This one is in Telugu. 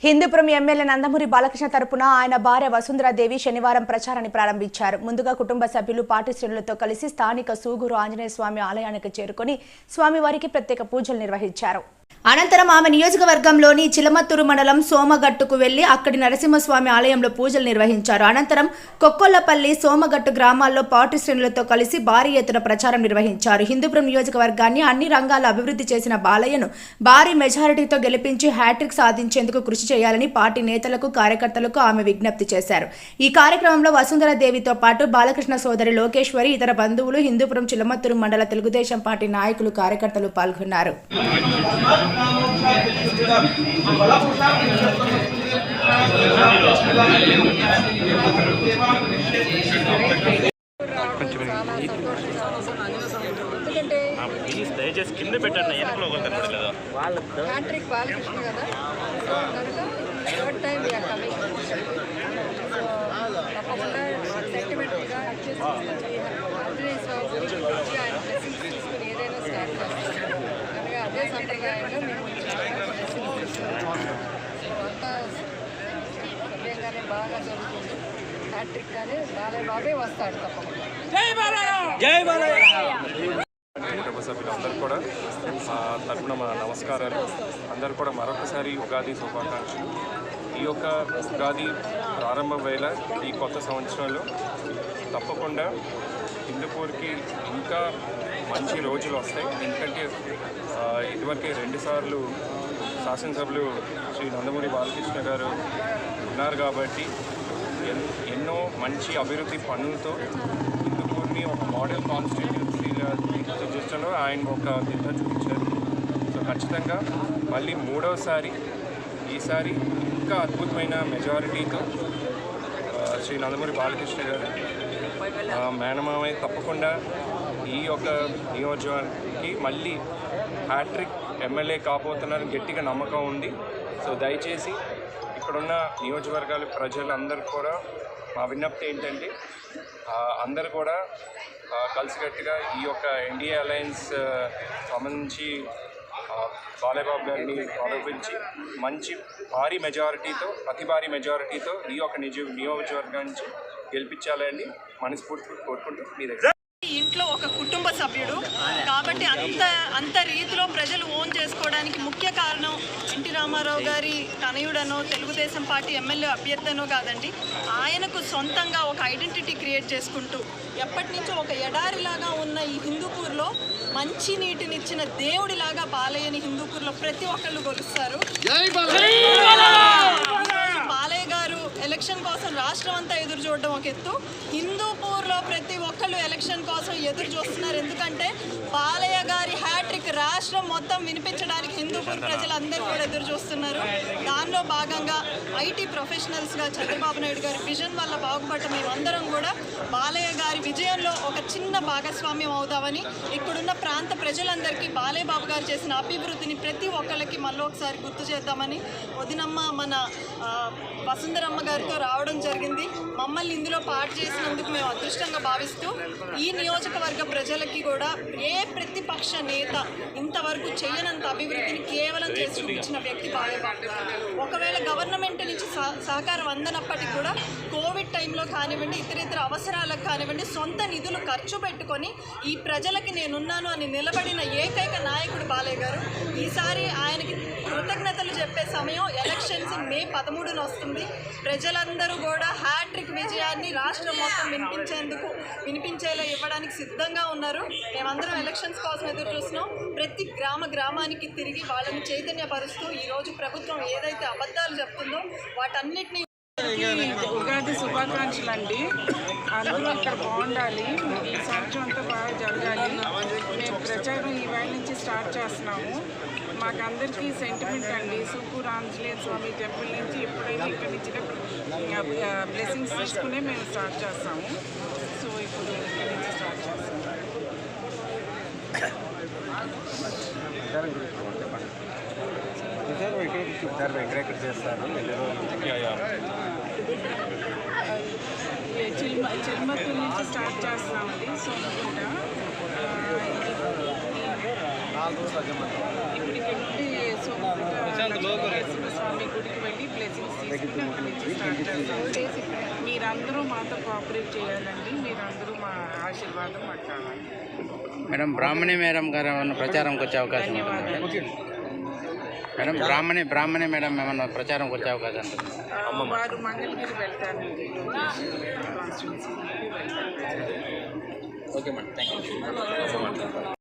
హిందూపురం ఎమ్మెల్యే నందమూరి బాలకృష్ణ తరపున ఆయన భార్య వసుంధరాదేవి శనివారం ప్రచారాన్ని ప్రారంభించారు. ముందుగా కుటుంబ సభ్యులు పార్టీ శ్రేణులతో కలిసి స్థానిక సూగూరు ఆంజనేయ స్వామి ఆలయానికి చేరుకొని స్వామివారికి ప్రత్యేక పూజలు నిర్వహించారు. అనంతరం ఆమె నియోజకవర్గంలోని చిలమత్తూరు మండలం సోమగట్టుకు వెళ్లి అక్కడి నరసింహస్వామి ఆలయంలో పూజలు నిర్వహించారు. అనంతరం కొక్కొల్లపల్లి, సోమగట్టు గ్రామాల్లో పార్టీ శ్రేణులతో కలిసి భారీ ఎత్తున ప్రచారం నిర్వహించారు. హిందూపురం నియోజకవర్గాన్ని అన్ని రంగాల్లో అభివృద్ధి చేసిన బాలయ్యను భారీ మెజారిటీతో గెలిపించి హ్యాట్రిక్ సాధించేందుకు కృషి చేయాలని పార్టీ నేతలకు, కార్యకర్తలకు ఆమె విజ్ఞప్తి చేశారు. ఈ కార్యక్రమంలో వసుంధరాదేవితో పాటు బాలకృష్ణ సోదరి లోకేశ్వరి, ఇతర బంధువులు, హిందూపురం చిలమత్తూరు మండల తెలుగుదేశం పార్టీ నాయకులు, కార్యకర్తలు పాల్గొన్నారు. దయచేసి కింద పెట్టండి, వెనకలో కనపడలేదు. హ్యాట్రిక్ బాలకృష్ణ కదా, థర్డ్ టైం వీఆర్ కమింగ్. తప్పకుండా సెంటిమెంట్గా ఆంజనేయ స్వామి గురించి ఆయన బ్లెస్సింగ్స్ తీసుకుని ఏదైనా స్టార్ట్ చేస్తాం. కనుక అదే సంప్రదాయంలో మేము అంతా సవ్యంగానే బాగా జరుగుతుంది. హ్యాట్రిక్ కానీ బాలయ్య బాబే వస్తాడు తప్పకుండా. కుటుంబ సభ్యులందరూ కూడా తరపున మా నమస్కారాలు. అందరూ కూడా మరొకసారి ఉగాది శుభాకాంక్షలు. ఈ యొక్క ఉగాది ప్రారంభ వేళ ఈ కొత్త సంవత్సరంలో తప్పకుండా హిందూపూర్కి ఇంకా మంచి రోజులు వస్తాయి. ఎందుకంటే ఇదివరకే 2 సార్లు శాసనసభ్యులు శ్రీ నందమూరి బాలకృష్ణ గారు ఉన్నారు కాబట్టి ఎన్నో మంచి అభివృద్ధి పనులతో హిందూపూర్ని ఒక మోడల్ కాన్స్టిట్యూన్సీగా తీర్చిదిద్దడంలో ఆయన ఒక దిశ చూపించారు. సో ఖచ్చితంగా మళ్ళీ మూడవసారి ఈసారి ఇంకా అద్భుతమైన మెజారిటీతో శ్రీ నందమూరి బాలకృష్ణ గారు మేనమామయ్య తప్పకుండా ఈ యొక్క నియోజకవర్గానికి మళ్ళీ హ్యాట్రిక్ ఎమ్మెల్యే కాబోతున్నారని గట్టిగా నమ్మకం ఉంది. సో దయచేసి ఇక్కడున్న నియోజకవర్గాల ప్రజలందరూ కూడా మా విజ్ఞప్తి ఏంటంటే అందరూ కూడా కలిసికట్టుగా ఈ యొక్క ఎన్డీఏ అలయన్స్ సంబంధించి బాలయ్య బాబు గారిని ఆరోపించి మంచి భారీ మెజారిటీతో, అతి భారీ మెజారిటీతో ఈ యొక్క నియోజకవర్గాన్ని గెలిపించాలని మనస్ఫూర్తిగా కోరుకుంటూ మీ దగ్గర. ఇంట్లో ఒక కుటుంబ సభ్యుడు కాబట్టి అంత రీతిలో ప్రజలు ఓన్ చేసుకోవడానికి ముఖ్య కారణం ఎన్టీ రామారావు గారి తనయుడనో తెలుగుదేశం పార్టీ ఎమ్మెల్యే అభ్యర్థనో కాదండి. ఆయనకు సొంతంగా ఒక ఐడెంటిటీ క్రియేట్ చేసుకుంటూ ఎప్పటి నుంచో ఒక ఎడారిలాగా ఉన్న ఈ హిందూపూర్లో మంచి నీటినిచ్చిన దేవుడిలాగా బాలయ్యని హిందూపూర్లో ప్రతి ఒక్కళ్ళు కొలుస్తారు. బాలయ్య గారు ఎలక్షన్ కోసం రాష్ట్రం అంతా ఎదురు చూడడం ఒక ఎత్తు, హిందూపూర్లో ప్రతి ఒక్కళ్ళు ఎలక్షన్ కోసం ఎదురు చూస్తున్నారు. ఎందుకంటే బాలయ్య గారి హ్యాట్రిక్ రాష్ట్రం మొత్తం వినిపించడానికి హిందూపూర్ ప్రజలందరూ కూడా ఎదురు చూస్తున్నారు. దానిలో భాగంగా ఐటీ ప్రొఫెషనల్స్గా చంద్రబాబు నాయుడు గారి విజన్ వల్ల బాగుపడ్డ మేమందరం కూడా బాలయ్య గారి విజయంలో ఒక చిన్న భాగస్వామ్యం అవుదామని, ఇక్కడున్న ప్రాంత ప్రజలందరికీ బాలయ్య బాబు గారు చేసిన అభివృద్ధిని ప్రతి ఒక్కళ్ళకి మళ్ళీ ఒకసారి గుర్తు చేద్దామని వదినమ్మ మన వసుంధరమ్మ గారితో రావడం జరిగింది. మమ్మల్ని ఇందులో పాటు చేసినందుకు మేము అదృష్టంగా భావిస్తూ ఈ నియోజకవర్గ ప్రజలకి కూడా ఏ ప్రతిపక్ష నేత ఇంతవరకు చేయనంత అభివృద్ధిని కేవలం చేసి చూపించిన వ్యక్తి బాలయ్య బాబు గారు. ఒకవేళ గవర్నమెంట్ నుంచి సహకారం అందనప్పటికీ కూడా కోవిడ్ టైంలో కానివ్వండి, ఇతర అవసరాలకు కానివ్వండి, సొంత నిధులు ఖర్చు పెట్టుకొని ఈ ప్రజలకి నేనున్నాను అని నిలబడిన ఏకైక నాయకుడు బాలయ్య గారు. ఈసారి ఆయనకి కృతజ్ఞతలు చెప్పే సమయం ఎలక్షన్స్ మే 13న వస్తుంది. ప్రజలందరూ కూడా హ్యాట్రిక్ విజయాన్ని రాష్ట్రం మొత్తం వినిపించేలా ఇవ్వడానికి సిద్ధంగా ఉన్నారు. మేమందరం ఎలక్షన్స్ కోసం ఎదురు చూస్తున్నాం. ప్రతి గ్రామానికి తిరిగి వాళ్ళని చైతన్యపరుస్తూ ఈరోజు ప్రభుత్వం ఏదైతే అబద్ధాలు చెప్తుందో వాటన్నిటినీ. ఉగాది శుభాకాంక్షలు అండి. అందరూ ఇక్కడ బాగుండాలి, ఈ సంవత్సరం అంతా బాగా జరగాలి. మేము ప్రచారం ఈవేళ నుంచి స్టార్ట్ చేస్తున్నాము. మాకందరికీ సెంటిమెంట్ అండి. సూగూరు ఆంజనేయ స్వామి టెంపుల్ నుంచి ఎప్పుడైనా ఇక్కడి నుంచి బ్లెస్సింగ్స్ తీసుకునే మేము స్టార్ట్ చేస్తాము. సో ఇప్పుడు ఇక్కడి నుంచి స్టార్ట్ చేస్తాము. చిరుమత్తూరు నుంచి స్టార్ట్ చేస్తున్నామండి. సోమగుంట ఇప్పుడు ఇక్కడ నుండి సోమగుంట స్వామి గుడికి వెళ్ళి చేసుకుని అక్కడి నుంచి స్టార్ట్ చేస్తాం. మీరందరూ మాతో కోఆపరేట్ చేయాలండి. మీరందరూ మా ఆశీర్వాదం మాకు కావాలి. మేడం బ్రాహ్మణి మేడం గారు ఏమన్నా ప్రచారంకి వచ్చే అవకాశం ఉంటుందా మేడం? బ్రాహ్మణి మేడం ఏమన్నా ప్రచారంకి వచ్చే అవకాశం ఉంటుంది? వారు మంగళగిరి వెళ్తారండి. Constituency okay madam, thank you.